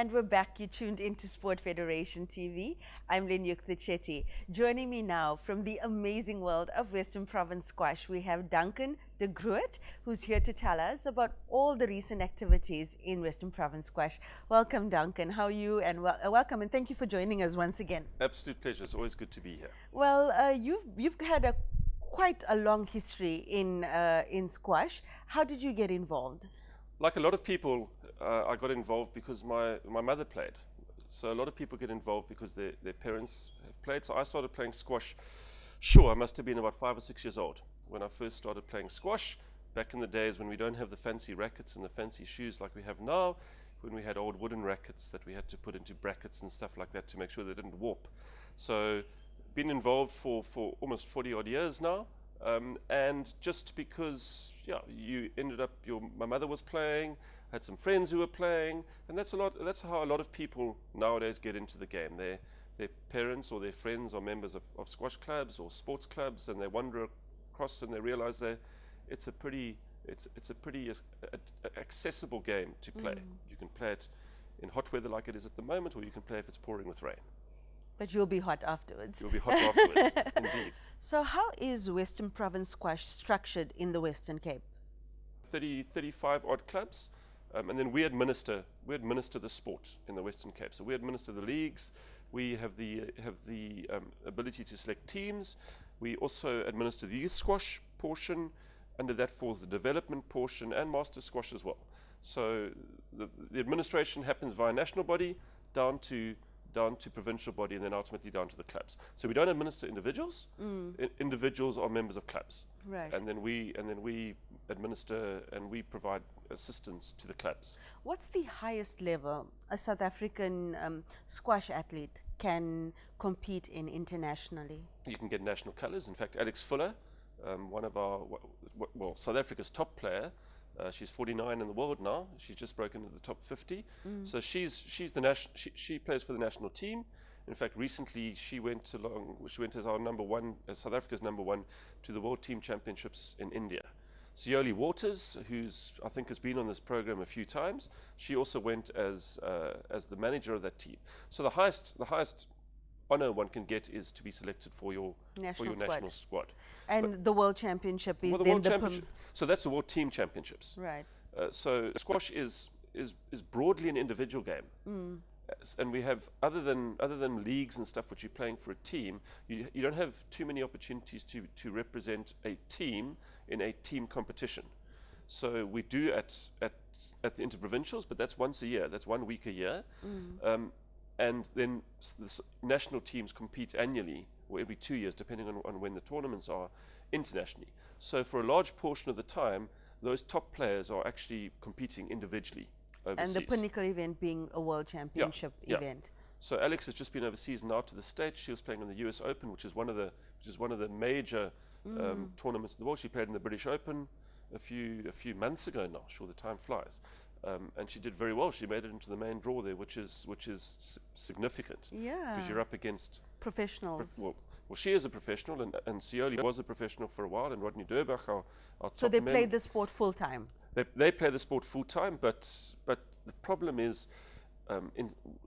And we're back. You tuned into Sport Federation TV. I'm Lenyukta Chetty. Joining me now from the amazing world of Western Province squash, we have Duncan de Groot, who's here to tell us about all the recent activities in Western Province squash. Welcome, Duncan. How are you? And welcome, and thank you for joining us once again. Absolute pleasure. It's always good to be here. Well, you've had quite a long history in squash. How did you get involved? Like a lot of people, I got involved because my mother played. So a lot of people get involved because their parents have played. So I started playing squash. Sure, I must have been about 5 or 6 years old when I first started playing squash. Back in the days when we don't have the fancy rackets and the fancy shoes like we have now, when we had old wooden rackets that we had to put into brackets and stuff like that to make sure they didn't warp. So been involved for almost 40 odd years now. And just because, yeah, you ended up, my mother was playing, had some friends who were playing, and that's how a lot of people nowadays get into the game. Their parents or their friends are members of squash clubs or sports clubs, and they wander across and they realize it's a pretty accessible game to play. You can play it in hot weather like it is at the moment, or you can play if it's pouring with rain. But you'll be hot afterwards. You'll be hot afterwards, indeed. So how is Western Province squash structured in the Western Cape? 35 odd clubs, and then we administer the sport in the Western Cape. So we administer the leagues. We have the ability to select teams. We also administer the youth squash portion. Under that falls the development portion and master squash as well. So the administration happens via national body down to provincial body, and then ultimately down to the clubs. So we don't administer individuals. Individuals are members of clubs, right? And then we administer and we provide assistance to the clubs. What's the highest level a South African squash athlete can compete in internationally? You can get national colours. In fact, Alex Fuller, one of our South Africa's top player. She's 49 in the world now. She's just broken into the top 50. So she plays for the national team. In fact, recently she went as our number one, as South Africa's number one, to the World Team Championships in India. Scioli Waters, who's I think has been on this program a few times, she also went as the manager of that team. So the highest honor one can get is to be selected for your national squad. And the World Championship is then so that's the World Team Championships. Right. So squash is broadly an individual game. And we have, other than leagues and stuff which you're playing for a team, you don't have too many opportunities to represent a team in a team competition. So we do at the interprovincials, but that's once a year. That's 1 week a year. And then the national teams compete annually, or every 2 years, depending on when the tournaments are, internationally. So for a large portion of the time, those top players are actually competing individually overseas. And the pinnacle event being a World Championship event. So Alex has just been overseas now to the States. She was playing in the US Open, which is one of the major tournaments in the world. She played in the British Open a few months ago now. Sure, the time flies. And she did very well. She made it into the main draw there, which is significant. Yeah. Because you're up against professionals. Well, she is a professional, and Scioli was a professional for a while, and Rodney Durbach, our so they play the sport full time. They play the sport full time, but the problem is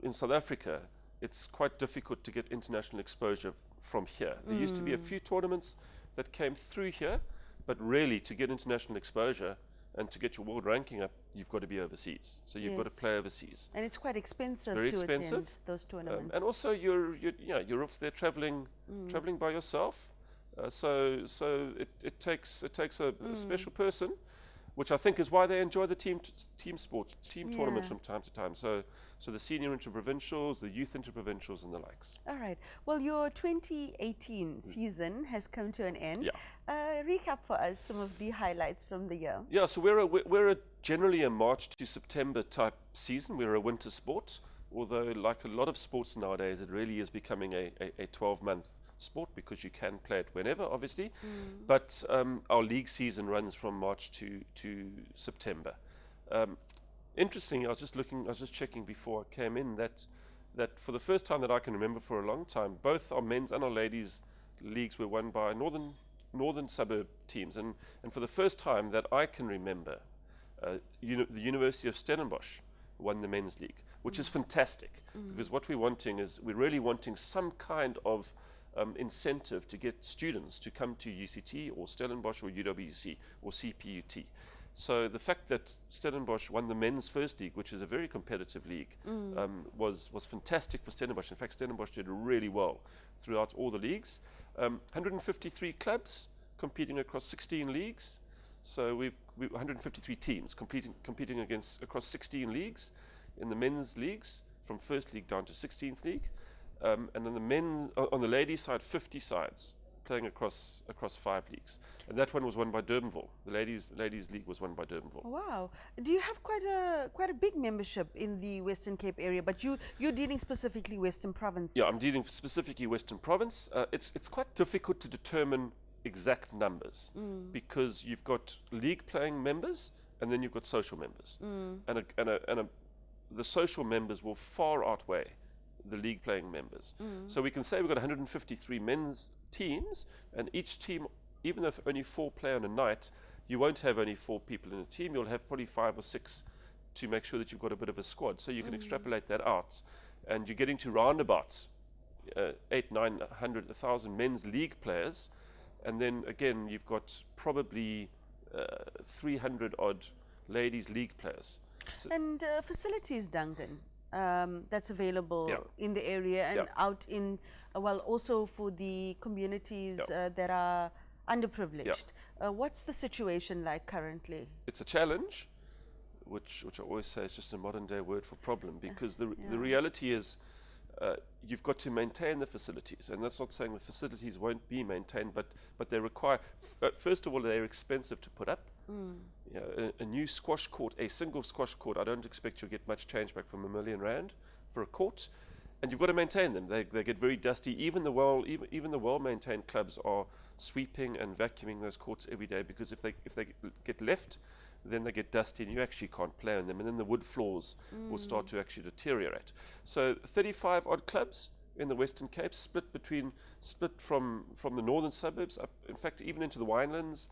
in South Africa, it's quite difficult to get international exposure from here. There used to be a few tournaments that came through here, but really to get international exposure and to get your world ranking up, you've got to be overseas. So you've got to play overseas. And it's quite expensive Very to expensive. Attend those tournaments. And also you're off there traveling by yourself. So it takes a special person, which I think is why they enjoy the team sports, tournaments from time to time. So the senior interprovincials, the youth interprovincials, and the likes. All right. Well, your 2018 season has come to an end. Yeah. Recap for us some of the highlights from the year. Yeah. So we're generally a March to September type season. We're a winter sport, although like a lot of sports nowadays, it really is becoming a 12-month sport because you can play it whenever, obviously. But our league season runs from March to September. Interestingly, I was just checking before I came in that for the first time that I can remember for a long time, both our men's and our ladies' leagues were won by northern suburb teams, and for the first time that I can remember, the University of Stellenbosch won the men's league. which is fantastic, because what we're wanting is we're really wanting some kind of incentive to get students to come to UCT or Stellenbosch or UWC or CPUT. So the fact that Stellenbosch won the men's first league, which is a very competitive league, was fantastic for Stellenbosch. In fact, Stellenbosch did really well throughout all the leagues. 153 clubs competing across 16 leagues. So we've 153 teams competing across 16 leagues in the men's leagues, from first league down to 16th league, and then the men on the ladies' side, 50 sides playing across 5 leagues, and that one was won by Durbanville. The ladies league was won by Durbanville. Wow. Do you have quite a big membership in the Western Cape area? But you're dealing specifically Western Province. Yeah, I'm dealing specifically Western Province. It's quite difficult to determine exact numbers because you've got league playing members and then you've got social members, and the social members will far outweigh the league playing members. So we can say we've got 153 men's teams, and each team, even if only 4 play on a night, you won't have only 4 people in a team, you'll have probably 5 or 6 to make sure that you've got a bit of a squad. So you can extrapolate that out, and you're getting to roundabouts 800, 900, 1,000 men's league players, and then again you've got probably 300 odd ladies league players. So And facilities, Duncan, that's available in the area and out in, well, also for the communities that are underprivileged. What's the situation like currently? it's a challenge, which I always say is just a modern day word for problem, because the reality is you've got to maintain the facilities, and that's not saying the facilities won't be maintained, but they require, first of all, they're expensive to put up. You know, a new squash court, a single squash court, I don't expect you'll get much change back from R1 million for a court, and you've got to maintain them. They get very dusty. Even the well-maintained clubs are sweeping and vacuuming those courts every day, because if they get left, then they get dusty and you actually can't play on them, and then the wood floors will start to actually deteriorate. So 35 odd clubs in the Western Cape, split from the northern suburbs up, in fact, even into the winelands,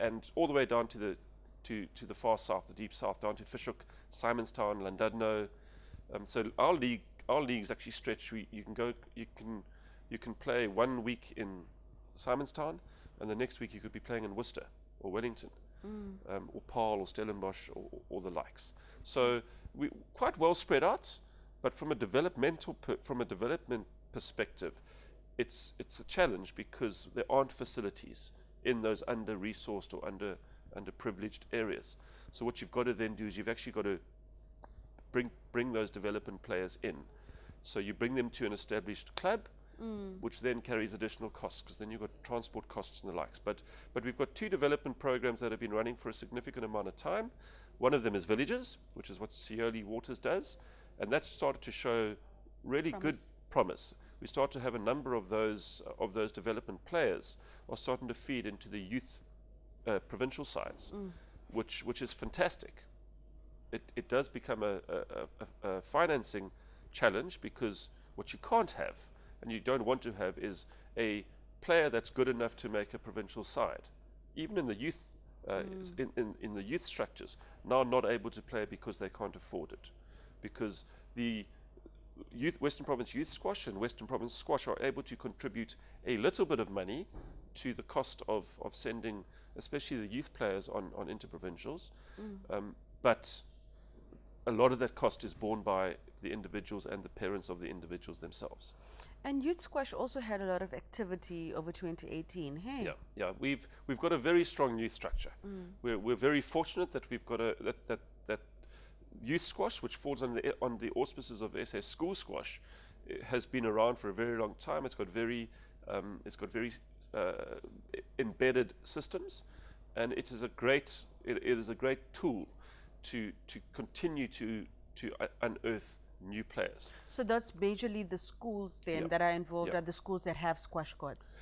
and all the way down to the far south, the deep south, down to Fishhook, Simonstown, Llandudno. So our leagues actually stretch. You can play 1 week in Simonstown, and the next week you could be playing in Worcester or Wellington, or Paarl or Stellenbosch or the likes. So we quite well spread out, but from a development perspective, it's a challenge because there aren't facilities in those under-resourced or underprivileged areas. So what you've got to then do is you've actually got to bring those development players in. So you bring them to an established club, which then carries additional costs, because then you've got transport costs and the likes. But we've got 2 development programs that have been running for a significant amount of time. One of them is Villages, which is what Scioli Waters does, and that's started to show really good promise. We start to have a number of those development players are starting to feed into the youth provincial sides, which is fantastic. It does become a financing challenge, because what you can't have and you don't want to have is a player that's good enough to make a provincial side, even in the youth in the youth structures, now not able to play because they can't afford it, because the Western Province Youth Squash and Western Province Squash are able to contribute a little bit of money to the cost of sending, especially the youth players, on interprovincials, but a lot of that cost is borne by the individuals and the parents of the individuals themselves. And youth squash also had a lot of activity over 2018. Hey. Yeah. We've got a very strong youth structure. We're very fortunate that we've got that youth squash, which falls on the auspices of SA School Squash, has been around for a very long time. It's got very embedded systems, and it is a great tool to continue to unearth new players. So that's majorly the schools then that are involved, are the schools that have squash courts?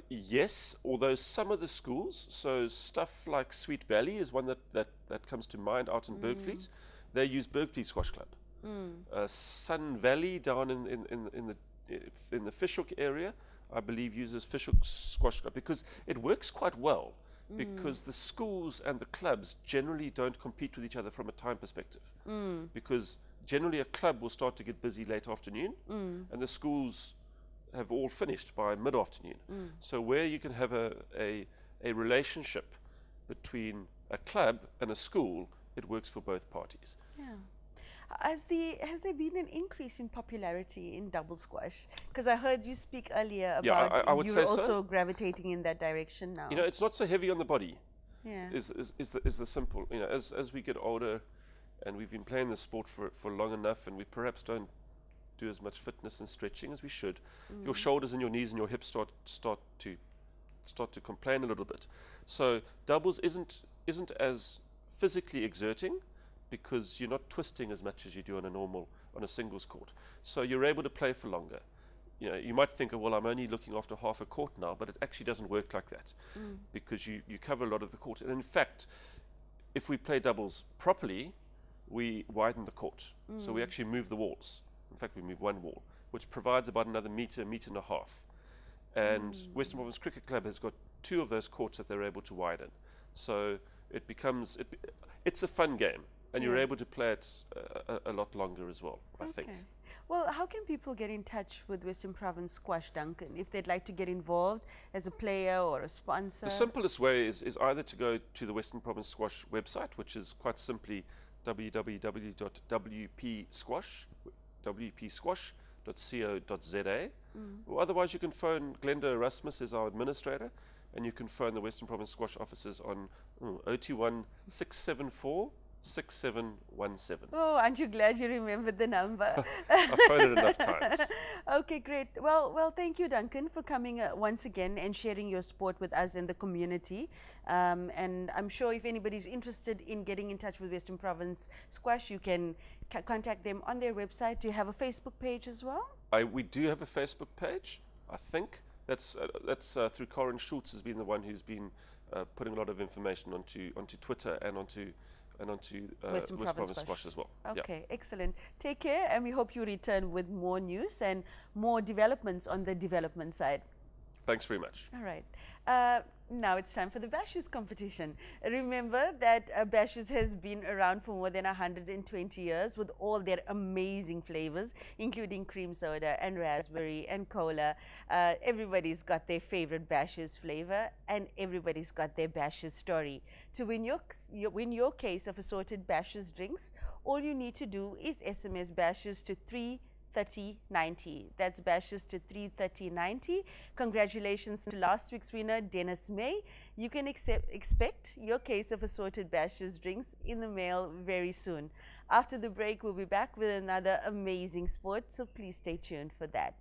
Yes, although some of the schools, so stuff like Sweet Valley is one that comes to mind out in Bergfleet. They use Bergfleet Squash Club. Sun Valley down in the Fishhook area, I believe, uses Fishhook Squash Club, because it works quite well. because the schools and the clubs generally don't compete with each other from a time perspective. Because generally a club will start to get busy late afternoon, and the schools have all finished by mid-afternoon. So where you can have a relationship between a club and a school, it works for both parties. Yeah. Has there been an increase in popularity in double squash? Because I heard you speak earlier about I would you're say also so. gravitating in that direction now. You know, it's not so heavy on the body. Yeah. Is the simple. You know, as we get older, and we've been playing this sport for long enough, and we perhaps don't do as much fitness and stretching as we should. Your shoulders and your knees and your hips start to complain a little bit. So doubles isn't as physically exerting, because you're not twisting as much as you do on a singles court. So you're able to play for longer. You know, you might think, oh, well, I'm only looking after half a court now, but it actually doesn't work like that, because you cover a lot of the court. And in fact, if we play doubles properly, we widen the court. So we actually move the walls. In fact, we move one wall, which provides about another meter and a half. And Western Province Cricket Club has got 2 of those courts that they're able to widen. So it becomes, it's a fun game. And you're able to play it a lot longer as well, I think. Well, how can people get in touch with Western Province Squash, Duncan, if they'd like to get involved as a player or a sponsor? The simplest way is either to go to the Western Province Squash website, which is quite simply www.wpsquash.co.za, or otherwise you can phone Glenda Erasmus as our administrator, and you can phone the Western Province Squash offices on 021 674 6717. Oh, aren't you glad you remembered the number? I've phoned it enough times. Okay, great. Well, thank you, Duncan, for coming once again and sharing your sport with us in the community. And I'm sure if anybody's interested in getting in touch with Western Province Squash, you can contact them on their website. Do you have a Facebook page as well? We do have a Facebook page, I think. That's through Corin Schultz, has been the one who's been putting a lot of information onto Twitter and onto Western Province Squash as well. Okay, excellent. Take care, and we hope you return with more news and more developments on the development side. Thanks very much. All right. Now it's time for the Bashes competition. Remember that Bashes has been around for more than 120 years with all their amazing flavors, including cream soda and raspberry and cola. Everybody's got their favorite Bashes flavor, and everybody's got their Bashes story. To win your case of assorted Bashes drinks, all you need to do is SMS Bashes to 33090. That's Bashes to 33090. Congratulations to last week's winner, Dennis May. You can expect your case of assorted Bashes drinks in the mail very soon. After the break, we'll be back with another amazing sport, so please stay tuned for that.